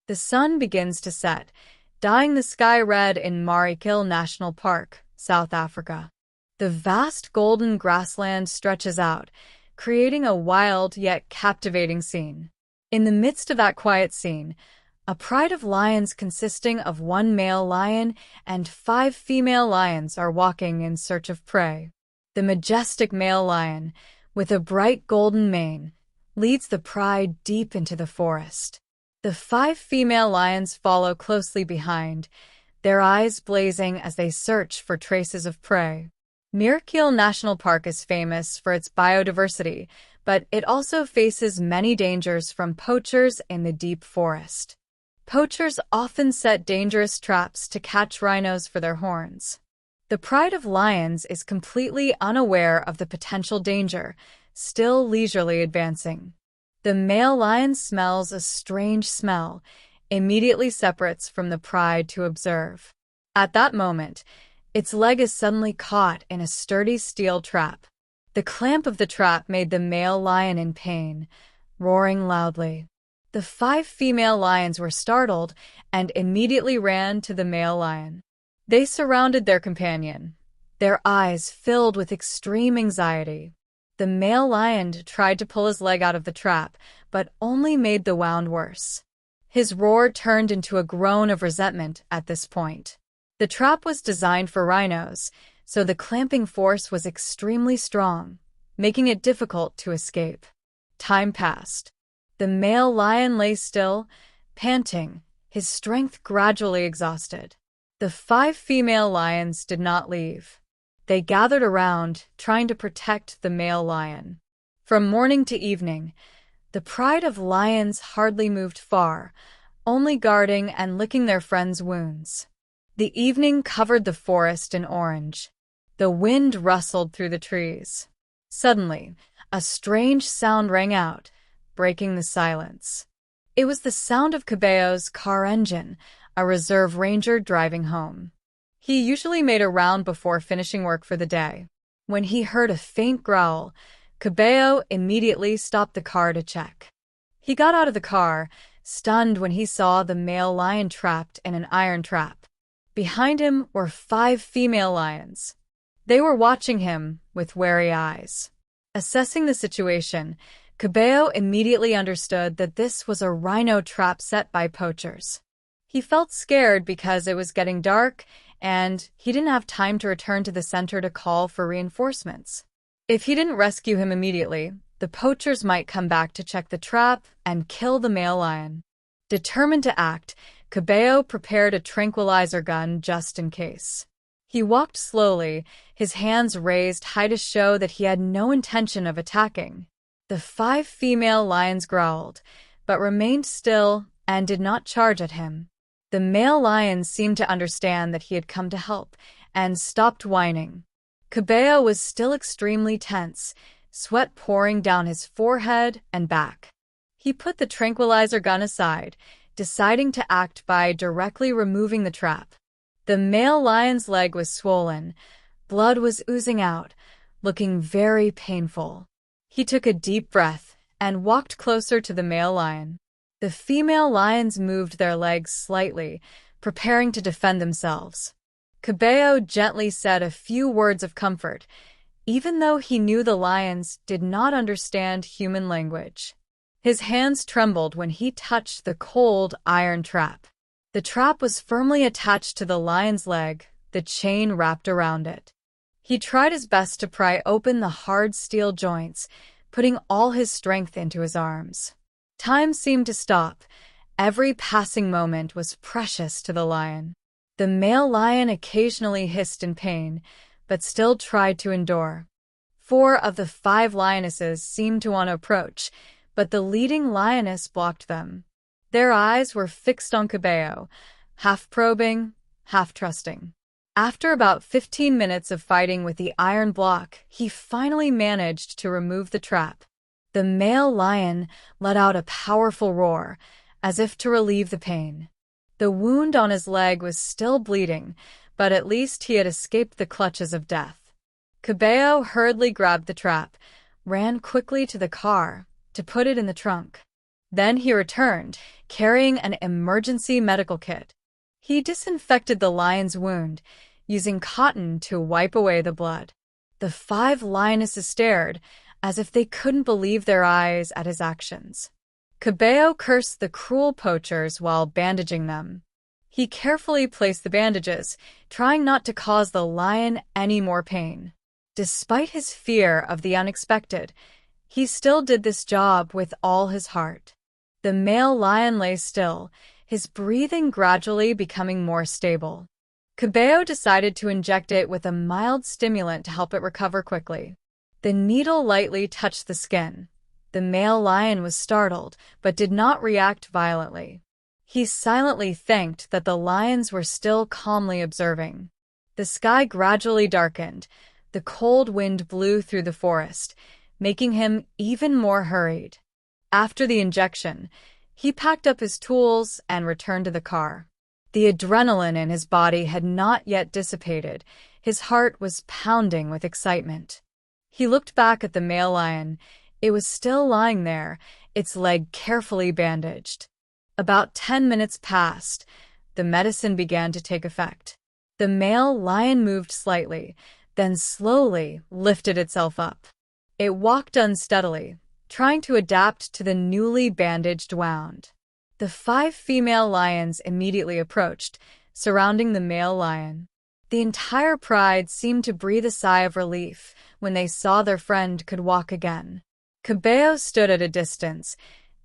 The sun begins to set, dyeing the sky red in Marikil National Park, South Africa. The vast golden grassland stretches out, creating a wild yet captivating scene. In the midst of that quiet scene, a pride of lions consisting of one male lion and 5 female lions are walking in search of prey. The majestic male lion, with a bright golden mane, leads the pride deep into the forest. The 5 female lions follow closely behind, their eyes blazing as they search for traces of prey. Marikil National Park is famous for its biodiversity, but it also faces many dangers from poachers in the deep forest. Poachers often set dangerous traps to catch rhinos for their horns. The pride of lions is completely unaware of the potential danger, still leisurely advancing. The male lion smells a strange smell, immediately separates from the pride to observe. At that moment, its leg is suddenly caught in a sturdy steel trap. The clamp of the trap made the male lion in pain, roaring loudly. The 5 female lions were startled and immediately ran to the male lion. They surrounded their companion, their eyes filled with extreme anxiety. The male lion tried to pull his leg out of the trap, but only made the wound worse. His roar turned into a groan of resentment at this point. The trap was designed for rhinos, so the clamping force was extremely strong, making it difficult to escape. Time passed. The male lion lay still, panting, his strength gradually exhausted. The 5 female lions did not leave. They gathered around, trying to protect the male lion. From morning to evening, the pride of lions hardly moved far, only guarding and licking their friends' wounds. The evening covered the forest in orange. The wind rustled through the trees. Suddenly, a strange sound rang out, breaking the silence. It was the sound of Caballo's car engine, a reserve ranger driving home. He usually made a round before finishing work for the day. When he heard a faint growl, Caballo immediately stopped the car to check. He got out of the car, stunned when he saw the male lion trapped in an iron trap. Behind him were 5 female lions. They were watching him with wary eyes. Assessing the situation, Caballo immediately understood that this was a rhino trap set by poachers. He felt scared because it was getting dark and he didn't have time to return to the center to call for reinforcements. If he didn't rescue him immediately, the poachers might come back to check the trap and kill the male lion. Determined to act, Caballo prepared a tranquilizer gun just in case. He walked slowly, his hands raised high to show that he had no intention of attacking. The 5 female lions growled, but remained still and did not charge at him. The male lion seemed to understand that he had come to help and stopped whining. Caballo was still extremely tense, sweat pouring down his forehead and back. He put the tranquilizer gun aside, deciding to act by directly removing the trap. The male lion's leg was swollen, blood was oozing out, looking very painful. He took a deep breath and walked closer to the male lion. The female lions moved their legs slightly, preparing to defend themselves. Caballo gently said a few words of comfort, even though he knew the lions did not understand human language. His hands trembled when he touched the cold iron trap. The trap was firmly attached to the lion's leg, the chain wrapped around it. He tried his best to pry open the hard steel joints, putting all his strength into his arms. Time seemed to stop. Every passing moment was precious to the lion. The male lion occasionally hissed in pain, but still tried to endure. 4 of the 5 lionesses seemed to want to approach, but the leading lioness blocked them. Their eyes were fixed on Caballo, half probing, half trusting. After about 15 minutes of fighting with the iron block, he finally managed to remove the trap. The male lion let out a powerful roar, as if to relieve the pain. The wound on his leg was still bleeding, but at least he had escaped the clutches of death. Caballo hurriedly grabbed the trap, ran quickly to the car to put it in the trunk. Then he returned, carrying an emergency medical kit. He disinfected the lion's wound, using cotton to wipe away the blood. The 5 lionesses stared, as if they couldn't believe their eyes at his actions. Cabello cursed the cruel poachers while bandaging them. He carefully placed the bandages, trying not to cause the lion any more pain. Despite his fear of the unexpected, he still did this job with all his heart. The male lion lay still, his breathing gradually becoming more stable. Cabello decided to inject it with a mild stimulant to help it recover quickly. The needle lightly touched the skin. The male lion was startled, but did not react violently. He silently thanked that the lions were still calmly observing. The sky gradually darkened. The cold wind blew through the forest, making him even more hurried. After the injection, he packed up his tools and returned to the car. The adrenaline in his body had not yet dissipated. His heart was pounding with excitement. He looked back at the male lion. It was still lying there, its leg carefully bandaged. About 10 minutes passed. The medicine began to take effect. The male lion moved slightly, then slowly lifted itself up. It walked unsteadily, trying to adapt to the newly bandaged wound. The 5 female lions immediately approached, surrounding the male lion. The entire pride seemed to breathe a sigh of relief when they saw their friend could walk again. Cabello stood at a distance,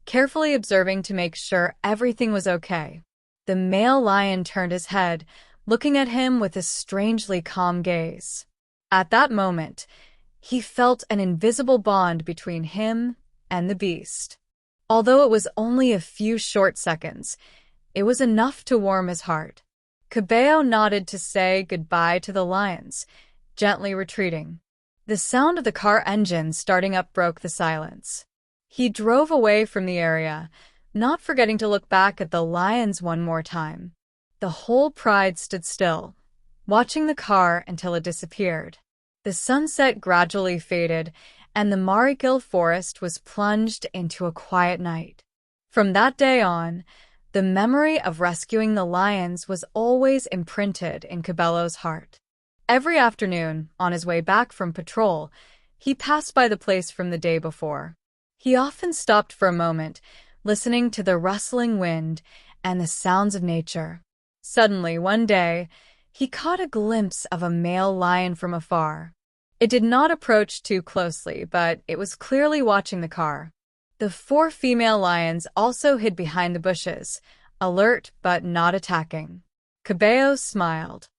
carefully observing to make sure everything was okay. The male lion turned his head, looking at him with a strangely calm gaze. At that moment, he felt an invisible bond between him and the beast. Although it was only a few short seconds, it was enough to warm his heart. Cabello nodded to say goodbye to the lions, gently retreating. The sound of the car engine starting up broke the silence. He drove away from the area, not forgetting to look back at the lions one more time. The whole pride stood still, watching the car until it disappeared. The sunset gradually faded, and the Marikil forest was plunged into a quiet night. From that day on, the memory of rescuing the lions was always imprinted in Cabello's heart. Every afternoon, on his way back from patrol, he passed by the place from the day before. He often stopped for a moment, listening to the rustling wind and the sounds of nature. Suddenly, one day, he caught a glimpse of a male lion from afar. It did not approach too closely, but it was clearly watching the car. The 4 female lions also hid behind the bushes, alert but not attacking. Cabello smiled.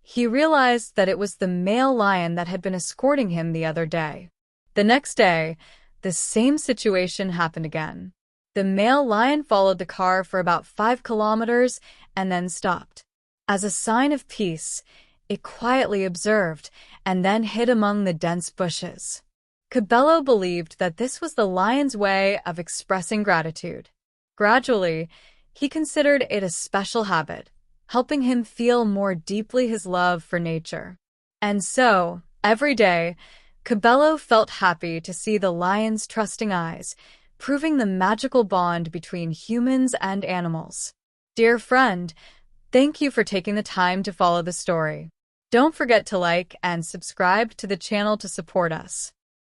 He realized that it was the male lion that had been escorting him the other day. The next day, the same situation happened again. The male lion followed the car for about 5 kilometers and then stopped. As a sign of peace, it quietly observed and then hid among the dense bushes. Cabello believed that this was the lion's way of expressing gratitude. Gradually, he considered it a special habit, helping him feel more deeply his love for nature. And so, every day, Cabello felt happy to see the lion's trusting eyes, proving the magical bond between humans and animals. Dear friend, thank you for taking the time to follow the story. Don't forget to like and subscribe to the channel to support us.